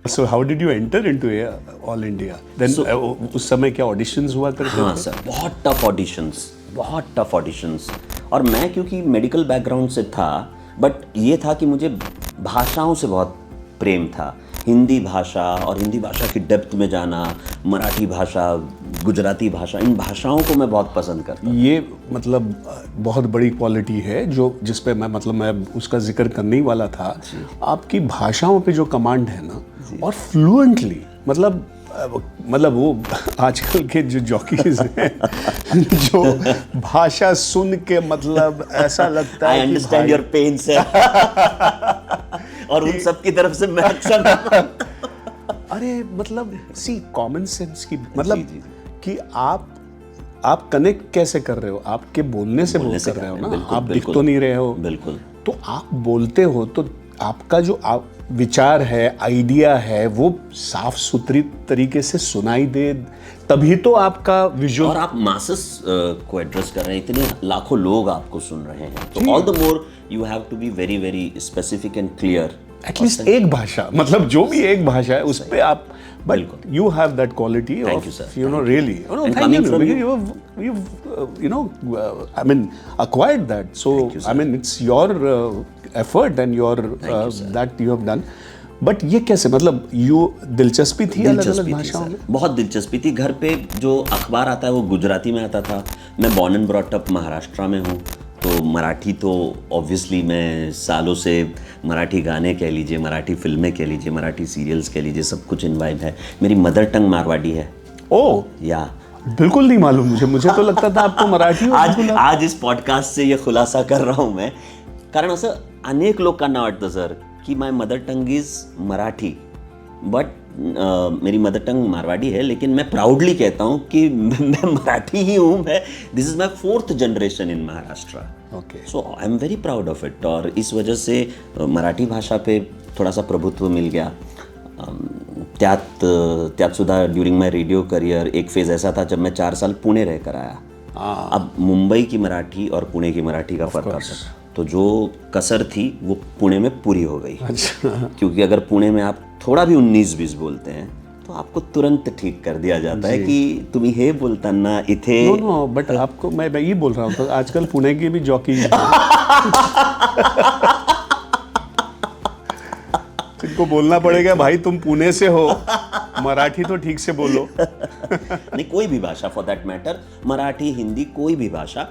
So how did you enter into all India? Then उस समय क्या ऑडिशंस हुआ करते थे? हाँ सर, बहुत टफ ऑडिशंस। और मैं क्योंकि मेडिकल बैकग्राउंड से था, बट ये था कि मुझे भाषाओं से बहुत प्रेम था। हिंदी भाषा और हिंदी भाषा की डेप्थ में जाना, मराठी भाषा, गुजराती भाषा, इन भाषाओं को मैं बहुत पसंद करता हूँ। ये मतलब बहुत बड़ी क्वालिटी है जो जिस पे मैं उसका जिक्र करने ही वाला था। आपकी भाषाओं पे जो कमांड है ना, और फ्लुएंटली, मतलब वो आजकल के जो जॉकीज हैं जो भाषा सुन के मतलब ऐसा लगता है I understand your pain sir। और उन सब की तरफ से मैं अक्सर अरे मतलब सी कॉमन सेंस की मतलब कि आप कनेक्ट कैसे कर रहे हो? आपके बोलने से बोल कर रहे हो ना, आप दिख तो नहीं रहे हो। बिल्कुल। तो आप बोलते हो तो आपका जो विचार है, आइडिया है, वो साफ सुथरी तरीके से सुनाई दे, तभी तो आपका विजुअल। और आप मासेस को एड्रेस कर रहे हैं, इतने लाखों लोग आपको सुन रहे हैं, तो all the more you have to be very very specific and clear. At least एक भाषा, मतलब जो भी एक भाषा है उस पे आप, but you have that quality Thank of, you, sir. you know, really, And thank coming you, from because you've I mean acquired that, so I mean it's your effort and your that you have done. But ये कैसे, मतलब दिलचस्पी थी अलग अलग भाषाओं में? बहुत दिलचस्पी थी। घर पे जो अखबार आता है वो गुजराती में आता था। मैं born and brought up Maharashtra में हूँ, तो मराठी तो ऑब्वियसली मैं सालों से मराठी गाने कह लीजिए, मराठी फिल्में कह लीजिए, मराठी सीरियल्स कह लीजिए, सब कुछ इन्वाइव है। मेरी मदर टंग मारवाड़ी है। ओह या बिल्कुल नहीं मालूम मुझे तो लगता था आपको मराठी। आज इस पॉडकास्ट से ये खुलासा कर रहा हूँ मैं, कारण असं अनेक लोकांना वाटतं सर कि my mother tongue is Marathi, but मेरी मदर टंग मारवाड़ी है, लेकिन मैं प्राउडली कहता हूँ कि मैं मराठी ही हूँ। मैं this is my 4th generation in Maharashtra. Okay, so I am very proud of it. और इस वजह से मराठी भाषा पे थोड़ा सा प्रभुत्व मिल गया। त्यात सुद्धा ड्यूरिंग माय रेडिओ करियर एक फेज ऐसा था जब मैं 4 साल पुणे रह कर आया। अब मुंबई की मराठी और पुणे की मराठी का फर्क आता, तो जो कसर थी वो पुणे में पूरी हो गई। अच्छा। क्योंकि अगर पुणे में आप थोड़ा भी 19-20 बोलते हैं तो आपको तुरंत ठीक कर दिया जाता है कि तुम्ही हे बोलताना इथे। नो बट आपको मैं ये बोल रहा हूँ, तो आजकल पुणे की भी जॉकी इनको बोलना पड़ेगा, भाई तुम पुणे से हो, मराठी तो ठीक से बोलो। नहीं, कोई भी भाषा for that matter, Marathi, Hindi, कोई भी भाषा।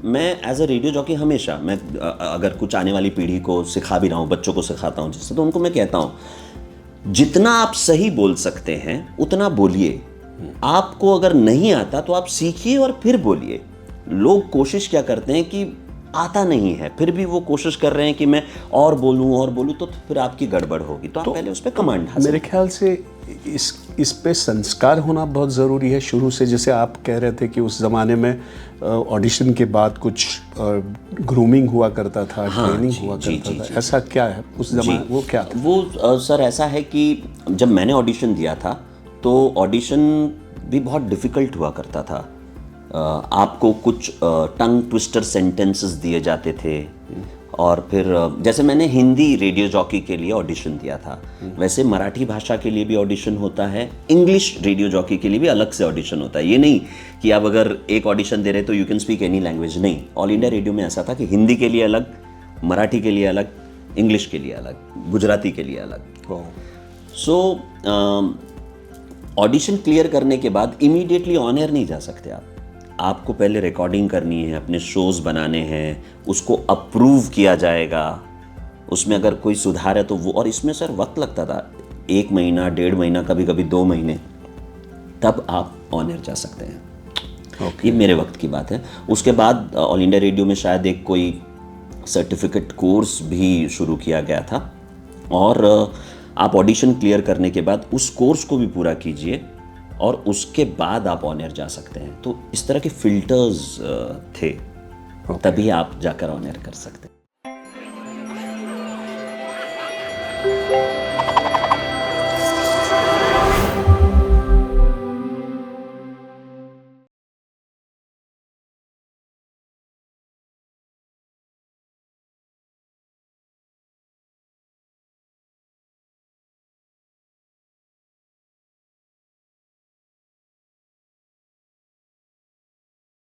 मैं एज अ रेडियो जॉकी हमेशा, मैं अगर कुछ आने वाली पीढ़ी को सिखा भी रहा हूँ, बच्चों को सिखाता हूँ जिससे, तो उनको मैं कहता हूँ जितना आप सही बोल सकते हैं उतना बोलिए। आपको अगर नहीं आता तो आप सीखिए और फिर बोलिए। लोग कोशिश क्या करते हैं कि आता नहीं है फिर भी वो कोशिश कर रहे हैं कि मैं और बोलूं, तो फिर आपकी गड़बड़ होगी। तो आप पहले उस पर कमांड हासिल। मेरे ख्याल से इस पे संस्कार होना बहुत ज़रूरी है शुरू से। जैसे आप कह रहे थे कि उस ज़माने में ऑडिशन के बाद कुछ ग्रूमिंग हुआ करता था, ट्रेनिंग हुआ करता था, ऐसा क्या है उस ज़माने? वो क्या वो सर ऐसा है कि जब मैंने ऑडिशन दिया था तो ऑडिशन भी बहुत डिफ़िकल्ट हुआ करता था। आपको कुछ टंग ट्विस्टर सेंटेंसेस दिए जाते थे, और फिर जैसे मैंने हिंदी रेडियो जॉकी के लिए ऑडिशन दिया था, वैसे मराठी भाषा के लिए भी ऑडिशन होता है, इंग्लिश रेडियो जॉकी के लिए भी अलग से ऑडिशन होता है। ये नहीं कि आप अगर एक ऑडिशन दे रहे तो you can speak any language, नहीं। ऑल इंडिया रेडियो में ऐसा था कि हिंदी के लिए अलग, मराठी के लिए अलग, इंग्लिश के लिए अलग, गुजराती के लिए अलग। सो ऑडिशन क्लियर करने के बाद इमीडिएटली ऑन एयर नहीं जा सकते आप। आपको पहले रिकॉर्डिंग करनी है, अपने शोज़ बनाने हैं, उसको अप्रूव किया जाएगा, उसमें अगर कोई सुधार है तो वो, और इसमें सर वक्त लगता था 1 महीना, 1.5 महीना, कभी कभी 2 महीने, तब आप ऑन एयर जा सकते हैं। ये मेरे वक्त की बात है। उसके बाद ऑल इंडिया रेडियो में शायद एक कोई सर्टिफिकेट कोर्स भी शुरू किया गया था, और आप ऑडिशन क्लियर करने के बाद उस कोर्स को भी पूरा कीजिए और उसके बाद आप ऑन एयर जा सकते हैं। तो इस तरह के फिल्टर्स थे, तभी आप जाकर ऑन एयर कर सकते हैं।